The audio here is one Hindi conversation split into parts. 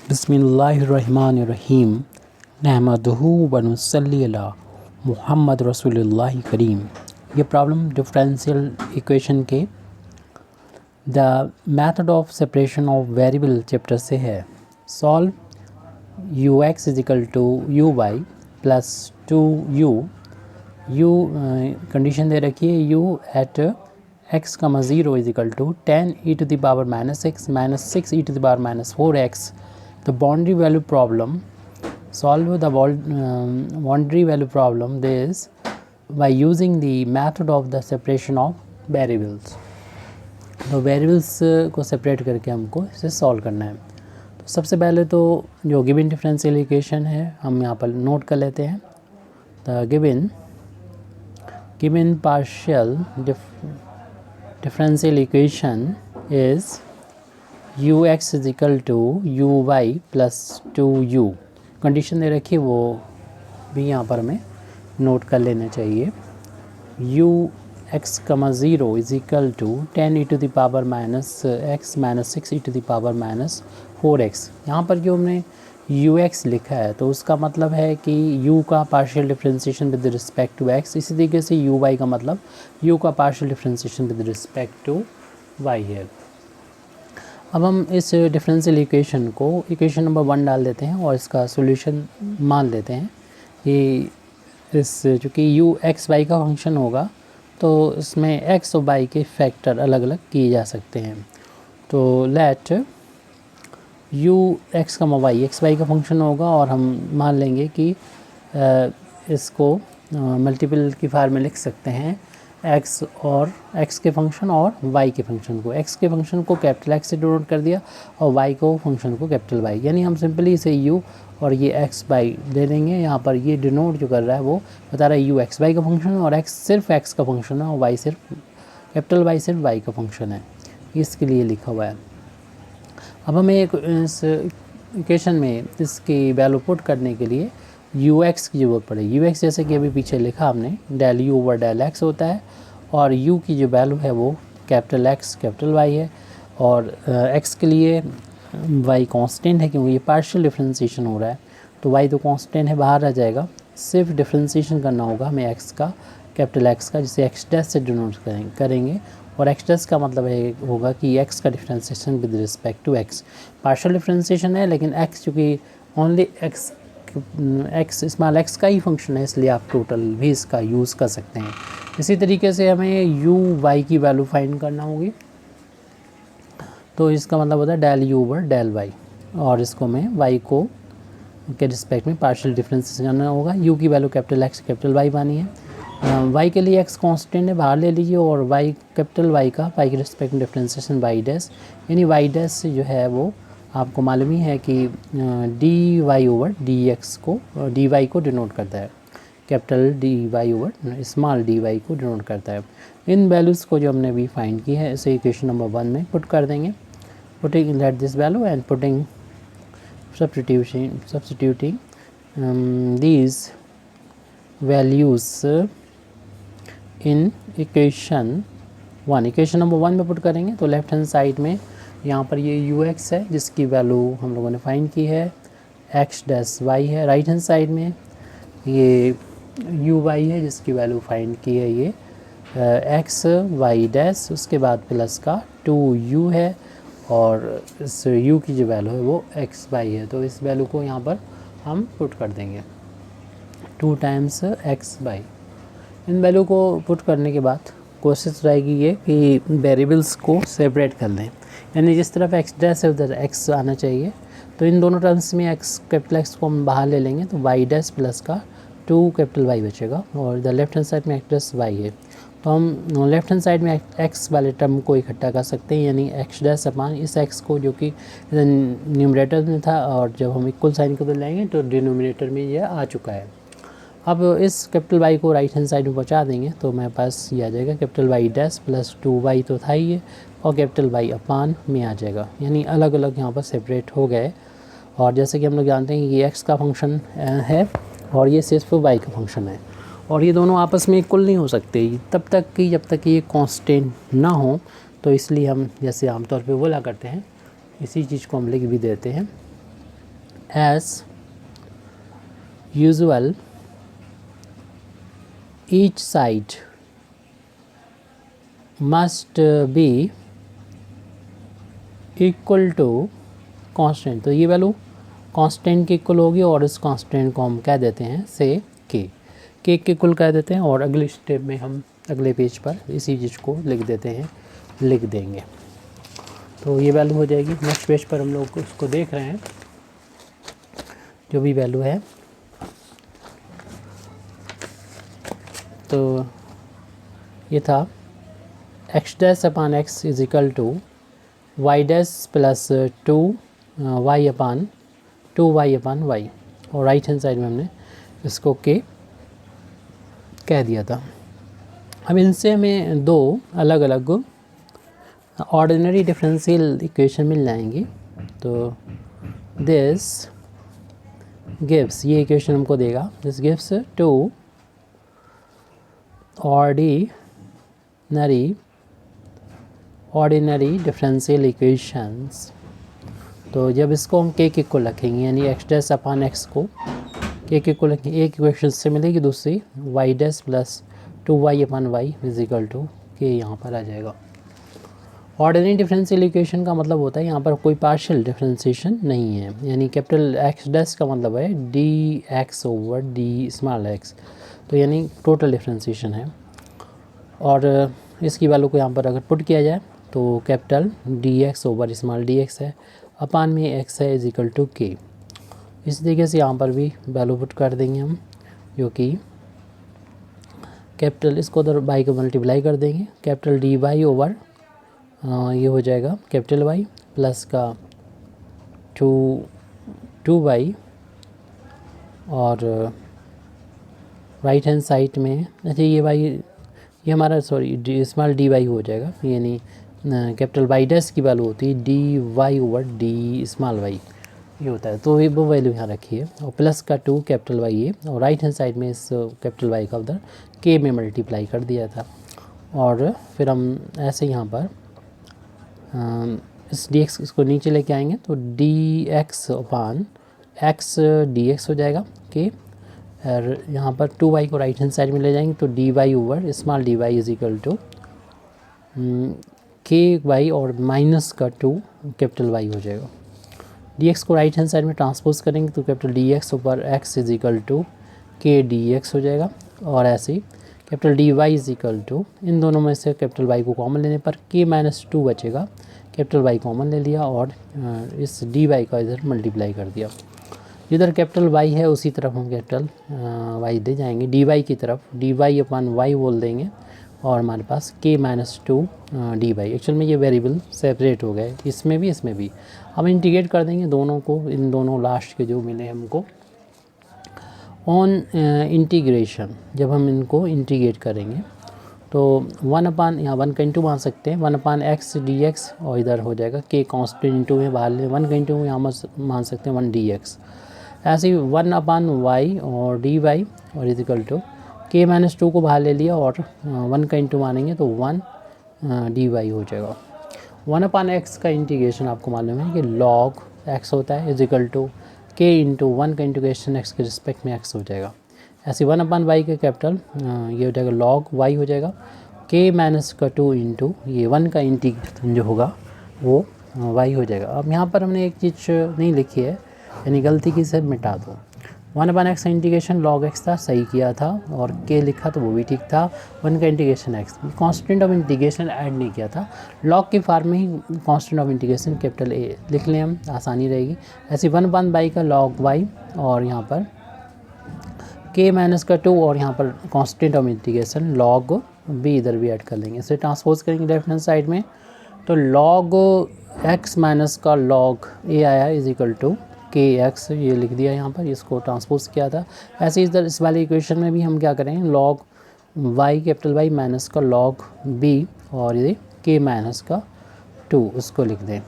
बिस्मिल्लाहिर्रहमानिर्रहीम नहमदुहु व नुसल्ली अला मुहम्मद रसूलुल्लाह करीम। ये प्रॉब्लम डिफरेंशियल इक्वेशन के the method of separation of variable chapter से है। Solve U X is equal to U Y plus 2u U condition दे रखी है U at x, 0 is equal to 10 e to the power minus 6 e to the power minus 4x. The boundary value problem, solve the boundary value problem this by using the method of the separation of variables. तो वेरिएबल्स को सेपरेट करके हमको इसे सॉल्व करना है। तो सबसे पहले तो जो गिवन डिफरेंशियल इक्वेशन है हम यहाँ पर नोट कर लेते हैं। The given partial differential equation is ux is equal to uy plus 2u। Condition दे रखी वो भी यहाँ पर हमें नोट कर लेना चाहिए। ux, 0 is equal to 10 e to the power minus x minus 6 e to the power minus 4x। यहाँ पर जो हमने ux लिखा है तो उसका मतलब है कि u का partial differentiation with respect to x, इसी तरीके से uy का मतलब u का partial differentiation with respect to y है। अब हम इस डिफरेंशियल इक्वेशन को इक्वेशन नंबर 1 डाल देते हैं और इसका सॉल्यूशन मान लेते हैं कि चूँकि u x y का फंक्शन होगा तो इसमें x और y के फैक्टर अलग अलग किए जा सकते हैं। तो let u x, y x y का फंक्शन होगा और हम मान लेंगे कि इसको मल्टीपल की फार्म में लिख सकते हैं x और x के फंक्शन और y के फंक्शन को। x के फंक्शन को कैपिटल X से डिनोट कर दिया और y को फंक्शन को कैपिटल Y, यानी हम सिंपली इसे u और ये x y ले लेंगे। यहाँ पर ये डिनोट जो कर रहा है वो बता रहा है u x y का फंक्शन है और x सिर्फ x का फंक्शन है और y सिर्फ कैपिटल Y सिर्फ y का फंक्शन है, इसके लिए लिखा हुआ है। अब हमें इस इक्वेशन में इसकी वैल्यू पुट करने के लिए ux की ज़रूरत पड़ेगी। ux जैसे कि अभी पीछे लिखा हमने del u over del x होता है और u की जो वैल्यू है वो कैपिटल X कैपिटल Y है और x के लिए y कांस्टेंट है क्योंकि ये पार्शियल डिफरेंशिएशन हो रहा है तो y तो कांस्टेंट है बाहर आ जाएगा। सिर्फ डिफरेंशिएशन करना होगा हमें x का कैपिटल X का, जिसे x डैश से डिनोट करेंगे और x डैश का मतलब है होगा कि x का differentiation with respect to x। Partial differentiation है लेकिन x चूँकि ओनली x स्मॉल x का ही फंक्शन है इसलिए आप टोटल भी इसका यूज़ कर सकते हैं। इसी तरीके से हमें u y की वैल्यू फाइंड करना होगी तो इसका मतलब होता है del u over del y और इसको हमें y को के रिस्पेक्ट में पार्शियल डिफरेंशिएशन करना होगा। u की value capital X capital Y बानी है। y के लिए x कांस्टेंट है बाहर ले लीजिए और y कैपिटल Y का y के रिस्पेक्ट में डिफरेंशिएशन y डैश, यानी y डैश जो है वो आपको मालूम ही है कि dy ओवर dx को dy को डिनोट करता है, capital dy over small dy को डिनोट करता है। इन वैल्यूज़ को जो हमने अभी फाइंड की है इसे इक्वेशन नंबर 1 में पुट कर देंगे। Putting let this value and putting substituting these values in equation 1। Equation number 1 में पुट करेंगे तो लेफ्ट हैंड साइड में यहाँ पर ये ux है जिसकी वैल्यू हम लोगों ने फाइंड की है, x डैश y है। राइट हैंड साइड में ये uy है जिसकी वैल्यू फाइंड की है ये x y डैश, उसके बाद प्लस का 2u है और इस u की जो वैल्यू है वो x y है। तो इस वैल्यू को यहाँ पर हम पुट कर देंगे 2 टाइम्स x y। इन वैल्यू को पुट करने के बाद कोशिश रहेगी ये कि वेरिएबल्स को सेपरेट कर लें, यानी जिस तरफ x डैश है उधर x आना चाहिए। तो इन दोनों टर्म्स में x कैपिटल X को हम बाहर ले लेंगे तो y डैश प्लस का 2 कैपिटल Y बचेगा और इधर लेफ्ट हैंड साइड में x डैश y है। तो हम लेफ्ट हैंड साइड में x वाले टर्म को इकट्ठा कर सकते हैं, यानी x डैश अपान इस x को जो कि न्यूमरेटर में था और जब हम इक्वल साइन को लाएंगे तो डिनोमिनेटर में यह आ चुका है। अब इस कैपिटल Y को राइट हैंड साइड में पहुँचा देंगे तो हमारे पास ये आ जाएगा capital Y dash plus 2y तो था ही है और कैपिटल Y अपान में आ जाएगा, यानी अलग अलग यहाँ पर सेपरेट हो गए। और जैसे कि हम लोग जानते हैं कि ये x का फंक्शन है और ये सिर्फ y का फंक्शन है और ये दोनों आपस में इक्वल नहीं हो सकते तब तक कि जब तक ये कांस्टेंट ना हो। तो इसलिए हम जैसे आमतौर पे बोला करते हैं इसी चीज़ को हम लिख भी देते हैं as usual each side must be equal to constant. तो ये वैल्यू कांस्टेंट के इक्वल होगी और इस कांस्टेंट को हम कह देते हैं से के के इक्वल कह देते हैं। और अगले स्टेप में हम अगले पेज पर इसी चीज़ को लिख देंगे। तो ये वैल्यू हो जाएगी। नेक्स्ट पेज पर हम लोग उसको देख रहे हैं, जो भी वैल्यू है। तो ये था x dash upon x is equal to y dash plus 2y upon 2y upon y, और राइट हैंड साइड में हमने इसको के कह दिया था। अब इनसे हमें दो अलग अलग ऑर्डिनरी डिफरेंशियल इक्वेशन मिल जाएंगी। तो दिस गिव्स, ये इक्वेशन हमको देगा, this gives to ordinary differential equations. तो जब इसको हम के को रखेंगे, यानी एक्स डैश अपान एक्स को के को रखेंगे, एक इक्वेशन से मिलेगी, दूसरी y dash plus 2y upon y is equal to k यहाँ पर आ जाएगा। ऑर्डिनरी डिफरेंशियल इक्वेशन का मतलब होता है यहाँ पर कोई पार्शियल डिफरेंशिएशन नहीं है, यानी कैपिटल एक्स डैश का मतलब है D X over d small x, तो यानी टोटल डिफरेंशिएशन है। और इसकी वैल्यू को यहाँ पर अगर पुट किया जाए तो capital D X over small D x है, अपान में एक्स है इज इक्वल टू के। इस तरीके से यहाँ पर भी वैल्यू पुट कर देंगे हम, जो कि कैपिटल इसको उधर बाई को मल्टीप्लाई कर देंगे, कैपिटल डी वाई ओवर ये हो जाएगा कैपिटल वाई प्लस का 2y, और राइट हैंड साइड में अच्छा ये वाई, ये हमारा सॉरी स्मॉल डी वाई हो जाएगा, यानी कैपिटल वाई डैश की वैल्यू होती है d Y over d small y, ये होता है। तो ये वो वैल्यू यहाँ रखी है, और प्लस का 2 कैपिटल वाई है, और राइट हैंड साइड में इस कैपिटल वाई का उधर के में मल्टीप्लाई कर दिया था। और फिर हम ऐसे यहाँ पर इस डी एक्स इसको नीचे लेके आएंगे, तो डी एक्स अपान एक्स डी एक्स हो जाएगा के, और यहाँ पर 2y को राइट हैंड साइड में ले जाएंगे, तो D Y over small D Y is equal to K Y और माइनस का 2 कैपिटल वाई हो जाएगा। डी एक्स को राइट हैंड साइड में ट्रांसपोज करेंगे, तो capital D X over X is equal to K D X हो जाएगा। और ऐसे ही capital D Y is equal to, इन दोनों में से कैपिटल वाई को कॉमन लेने पर के माइनस 2 बचेगा, कैपिटल वाई कॉमन ले लिया और इस डी वाई का इधर मल्टीप्लाई कर दिया। जिधर कैपिटल वाई है उसी तरफ हम कैपिटल वाई दे जाएंगे, डी वाई की तरफ डी वाई अपान वाई बोल देंगे, और हमारे पास के माइनस 2 डी वाई। एक्चुअल में ये वेरिएबल सेपरेट हो गए, इसमें भी हम इंटीग्रेट कर देंगे दोनों को, इन दोनों लास्ट के जो मिले हमको ऑन इंटीग्रेशन। जब हम इनको इंटीग्रेट करेंगे तो 1 अपान, यहाँ 1 का इंटू मान सकते हैं, 1 अपान एक्स डी एक्स, और इधर हो जाएगा के कॉन्स्टेंट इंटू में बाहर ले 1 का इंटू में यहाँ मान सकते हैं 1 डी एक्स। ऐसे ही 1 अपान वाई और डी वाई और इजिकल टू के माइनस 2 को बाहर ले लिया, और 1 का इंटू मानेंगे तो 1 डी वाई हो जाएगा। 1 अपान एक्स का इंटीग्रेशन आपको मालूम है कि लॉग एक्स होता है, इजिकल टू के इंटू 1 का इंटीग्रेशन एक्स के रिस्पेक्ट में एक्स हो जाएगा। ऐसे 1 अपान वाई का कैपिटल ये हो जाएगा लॉग वाई हो जाएगा, के माइनस का 2 इंटू ये 1 का इंटीग्रेशन जो होगा वो वाई हो जाएगा। अब यहाँ पर हमने एक चीज़ नहीं लिखी है, यानी गलती की से मिटा दो। 1 अपान एक्स का इंटीग्रेशन लॉग एक्स था, सही किया था, और के लिखा तो वो भी ठीक था। 1 का integration X, constant of integration add नहीं किया था, लॉग की फार्म में ही constant of integration capital A लिख लें हम, आसानी रहेगी। ऐसे 1 अपान वाई का लॉग वाई, और यहाँ पर के माइनस का 2, और यहाँ पर constant of integration log b इधर भी ऐड कर लेंगे। इसे ट्रांसपोज करेंगे लेफ्ट हैंड साइड में, तो लॉग एक्स माइनस का लॉग ए आया इज इक्वल टू के एक्स, ये लिख दिया यहाँ पर, इसको ट्रांसपोज किया था। ऐसे इधर इस वाले इक्वेशन में भी हम क्या करें, log y capital y minus का लॉग बी, और ये के माइनस का 2 उसको लिख दें।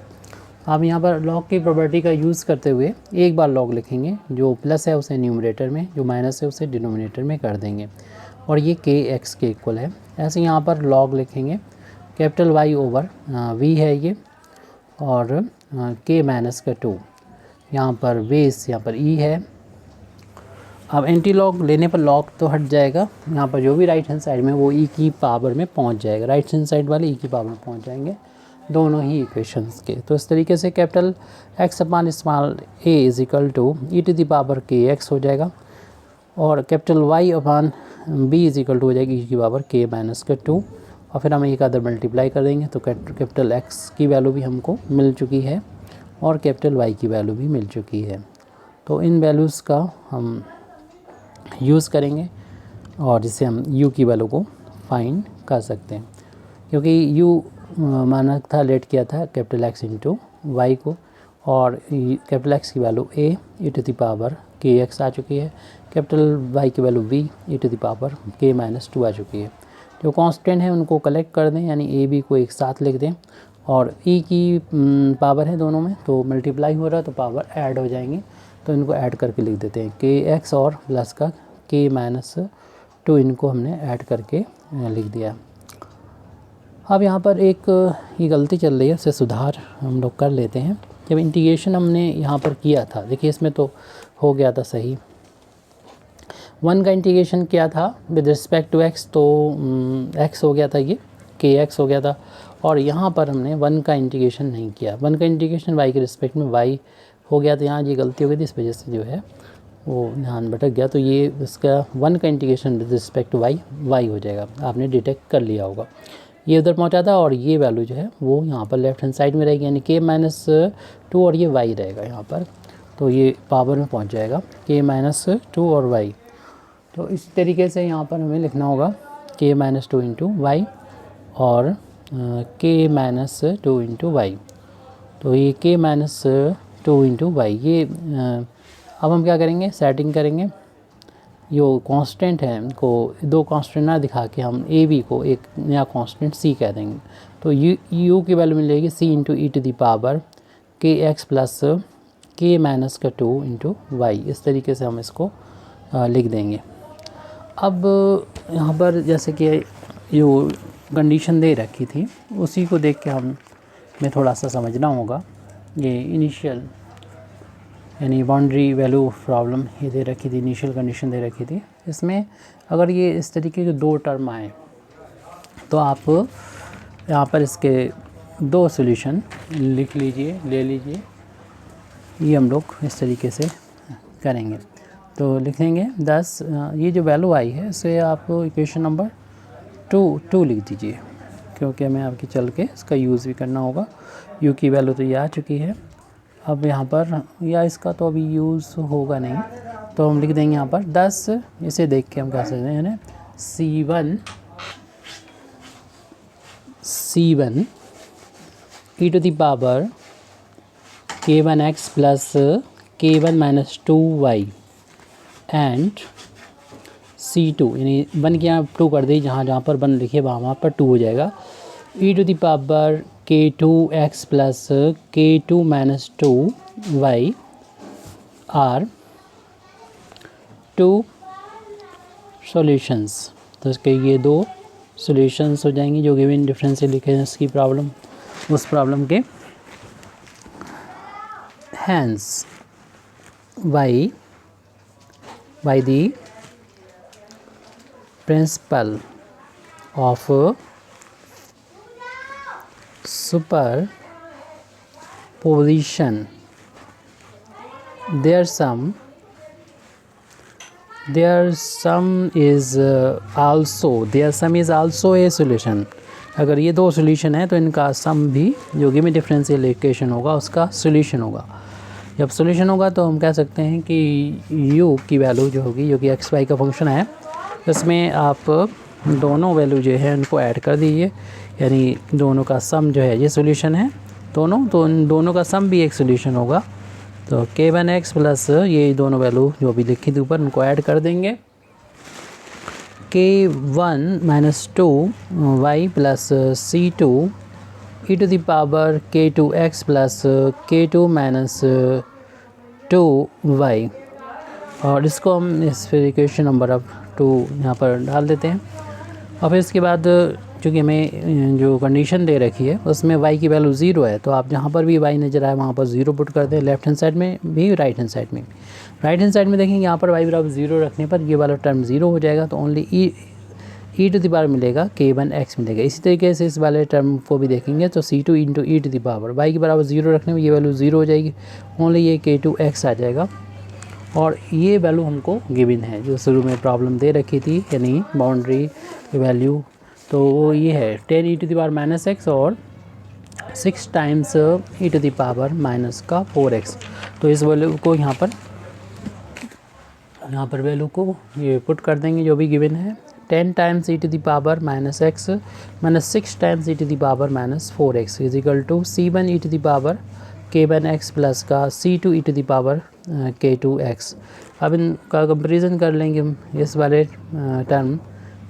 अब यहाँ पर लॉग की प्रॉपर्टी का यूज़ करते हुए एक बार लॉग लिखेंगे, जो प्लस है उसे न्यूमरेटर में, जो माइनस है उसे डिनोमिनेटर में कर देंगे, और ये के एक्स के इक्वल है। ऐसे यहाँ पर लॉग लिखेंगे कैपिटल वाई ओवर वी है ये, और के माइनस का 2, यहाँ पर बेस यहाँ पर ई है। अब एंटी लॉग लेने पर लॉग तो हट जाएगा, यहाँ पर जो भी राइट हैंड साइड में वो ई की पावर में पहुँच जाएगा, राइट हैंड साइड वाले ई की पावर में पहुँच जाएंगे दोनों ही इक्वेशंस के। तो इस तरीके से capital x upon small a is equal to e to the power के एक्स हो जाएगा, और capital y upon b is equal to हो जाएगी ई की पावर के माइनस के 2, और फिर हम एक अदर मल्टीप्लाई कर देंगे तो कैपिटल एक्स की वैल्यू भी हमको मिल चुकी है और कैपिटल वाई की वैल्यू भी मिल चुकी है। तो इन वैल्यूज़ का हम यूज़ करेंगे और जिससे हम u की वैल्यू को फाइंड कर सकते हैं, क्योंकि u माना था लेट किया था कैपिटल एक्स इंटू वाई को, और कैपिटल एक्स की value a e to the power के एक्स आ चुकी है, कैपिटल वाई की value b e to the power k minus 2 आ चुकी है। जो कांस्टेंट है उनको कलेक्ट कर दें, यानी a b को एक साथ लिख दें, और e की पावर है दोनों में तो मल्टीप्लाई हो रहा है तो पावर ऐड हो जाएंगी, तो इनको ऐड करके लिख देते हैं के एक्स और प्लस का के माइनस 2, इनको हमने ऐड करके लिख दिया। अब यहाँ पर एक ये गलती चल रही है, उससे सुधार हम लोग कर लेते हैं। जब इंटीग्रेशन हमने यहाँ पर किया था, देखिए इसमें तो हो गया था सही, 1 का इंटीग्रेशन किया था विद रिस्पेक्ट टू एक्स, तो एक्स हो गया था, ये के एक्स हो गया था, और यहाँ पर हमने 1 का इंटीग्रेशन नहीं किया, 1 का इंटीग्रेशन वाई के रिस्पेक्ट में वाई हो गया, तो यहाँ ये गलती हो गई थी, इस वजह से जो है वो ध्यान भटक गया। तो ये इसका 1 का integration with respect to y हो जाएगा, आपने डिटेक्ट कर लिया होगा। ये उधर पहुंचा था और ये वैल्यू जो है वो यहाँ पर लेफ्ट हैंड साइड में रहेगी, यानी के माइनस 2 और ये वाई रहेगा यहाँ पर, तो ये पावर में पहुंच जाएगा के माइनस 2 और वाई। तो इस तरीके से यहाँ पर हमें लिखना होगा के माइनस 2 इंटू वाई और के माइनस 2 इंटू वाई। तो ये के माइनस 2 इंटू वाई, ये अब हम क्या करेंगे, सेटिंग करेंगे, जो कांस्टेंट है इनको दो कांस्टेंट ना दिखा के हम ए बी को एक नया कांस्टेंट सी कह देंगे, तो यू की वैल्यू मिलेगी C into E to the power के एक्स प्लस के माइनस का 2 इंटू वाई। इस तरीके से हम इसको लिख देंगे। अब यहाँ पर जैसे कि जो कंडीशन दे रखी थी उसी को देख के हमें थोड़ा सा समझना होगा। ये इनिशियल यानी बाउंड्री वैल्यू प्रॉब्लम ये दे रखी थी, इनिशियल कंडीशन दे रखी थी। इसमें अगर ये इस तरीके के दो टर्म आए तो आप यहाँ पर इसके दो सॉल्यूशन लिख लीजिए, ले लीजिए। ये हम लोग इस तरीके से करेंगे, तो लिखेंगे 10, ये जो वैल्यू आई है इसे आप इक्वेशन नंबर 2 लिख दीजिए, क्योंकि हमें आपकी चल के इसका यूज़ भी करना होगा। यू की वैल्यू तो ये आ चुकी है, अब यहाँ पर या इसका तो अभी यूज़ होगा नहीं, तो हम लिख देंगे यहाँ पर 10, इसे देख के हम कह सकते हैं यानी C1 e to the power k1x plus k1 minus 2y and C2 यानी 1 के यहाँ 2 कर दी, जहाँ जहाँ पर 1 लिखिए वहाँ पर 2 हो जाएगा, e to the power k2x plus k2 minus 2y are 2 solutions. तो इसके ये 2 सॉल्यूशंस हो जाएंगी जो गिवन डिफरेंशियल इक्वेशंस की प्रॉब्लम, उस प्रॉब्लम के। Hence by the principle of superposition there sum is also a solution। अगर ये 2 सॉल्यूशन है तो इनका सम भी जो गिवन डिफरेंशियल इक्वेशन होगा उसका सॉल्यूशन होगा। जब सॉल्यूशन होगा तो हम कह सकते हैं कि u की वैल्यू जो होगी, जो कि एक्स वाई का फंक्शन है, इसमें आप दोनों वैल्यू जो है उनको ऐड कर दीजिए, यानी दोनों का सम जो है ये सॉल्यूशन है दोनों, तो इन दोनों का सम भी एक सॉल्यूशन होगा। तो k1x प्लस ये दोनों वैल्यू जो भी लिखी थी ऊपर उनको ऐड कर देंगे, k1 minus 2y plus C2 e to the power k2x plus k2 minus 2y, और इसको हम इस फिर इक्वेशन नंबर अब 2 यहाँ पर डाल देते हैं। और फिर इसके बाद चूँकि हमें जो कंडीशन दे रखी है उसमें y की वैल्यू 0 है, तो आप जहाँ पर भी y नज़र आए वहाँ पर 0 पुट कर दें, लेफ्ट हैंड साइड में भी राइट हैंड साइड में। राइट हैंड साइड में देखेंगे यहाँ पर y बराबर 0 रखने पर ये वाला टर्म 0 हो जाएगा, तो only e to the power मिलेगा, k1x मिलेगा। इसी तरीके से इस वाले टर्म को भी देखेंगे तो c2 into E to the power, y के बराबर 0 रखने में ये वैल्यू 0 हो जाएगी, ओनली ये k2x आ जाएगा। और ये वैल्यू हमको गिवन है जो शुरू में प्रॉब्लम दे रखी थी, यानी बाउंड्री वैल्यू, तो वो ये है 10 E to the power minus X और 6 times E to the power minus का 4x। तो इस वैल्यू को यहाँ पर वैल्यू को ये पुट कर देंगे जो भी गिवन है, 10 times E to the power minus x minus 6 times E to the power minus 4x is equal to c1 e to the power k1x plus का c2 E to the power k2x। अब इनका कंपेरिजन कर लेंगे हम, इस वाले टर्म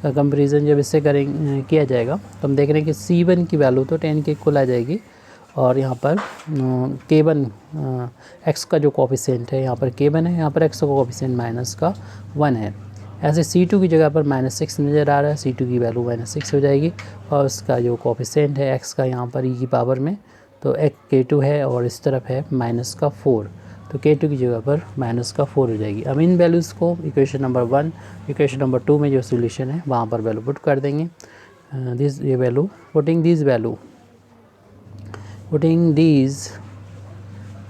का कंपेरिजन जब इससे किया जाएगा तो हम देख रहे हैं कि c1 की वैल्यू तो 10 के इक्वल आ जाएगी, और यहाँ पर k1 x का जो कोफिशिएंट है यहाँ पर k1 है, यहाँ पर x का कोफिशिएंट माइनस का 1 है। ऐसे c2 की जगह पर -6 नज़र आ रहा है, c2 की वैल्यू -6 हो जाएगी, और उसका जो कोफिशिएंट है x का यहाँ पर e की पावर में तो k2 है और इस तरफ है -4, तो k2 की जगह पर -4 हो जाएगी। अब इन वैल्यूज़ को इक्वेशन नंबर 1 इक्वेशन नंबर 2 में जो सोल्यूशन है वहाँ पर वैल्यू पुट कर देंगे। ये value putting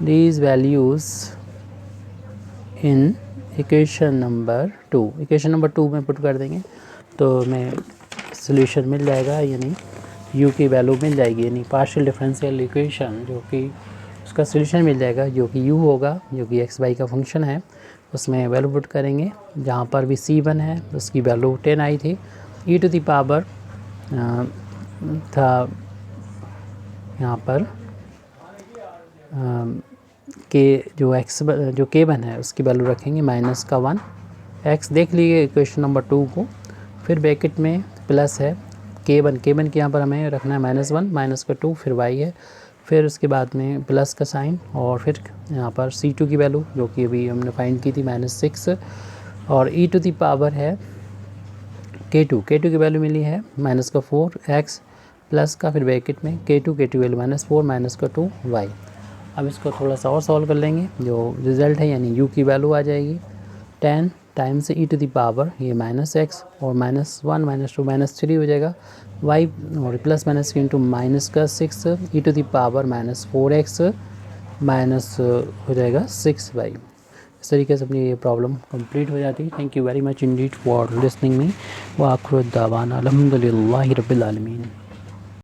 these values in equation number 2 में पुट कर देंगे तो हमें सोल्यूशन मिल जाएगा, यानी u की वैल्यू मिल जाएगी, यानी पार्शियल डिफरेंशियल इक्वेशन जो कि उसका सोल्यूशन मिल जाएगा, जो कि u होगा, जो कि x y का फंक्शन है, उसमें वैल्यू पुट करेंगे। जहाँ पर भी c1 है उसकी वैल्यू 10 आई थी, e टू द पावर था यहाँ पर जो k1 है उसकी वैल्यू रखेंगे -1, x देख लीजिए इक्वेशन नंबर 2 को, फिर ब्रैकेट में प्लस है k1 के यहाँ पर हमें रखना है -1 -2, फिर y है, फिर उसके बाद में प्लस का साइन, और फिर यहाँ पर c2 की वैल्यू जो कि अभी हमने फाइंड की थी -6, और e टू द पावर है k2 की वैल्यू मिली है -4x प्लस का, फिर ब्रैकेट में k2 वैल्यू -4 -2 y। अब इसको थोड़ा सा और सॉल्व कर लेंगे, जो रिज़ल्ट है यानी u की वैल्यू आ जाएगी 10 times e to the power ये -x और -1 -2 -3 हो जाएगा, y और plus minus into -6 e to the power -4x minus हो जाएगा 6y। इस तरीके से अपनी ये प्रॉब्लम कंप्लीट हो जाती है। Thank you very much Indeed for listening me. व आखिर दावाना अल्हम्दुलिल्लाहि रब्बिल आलमीन।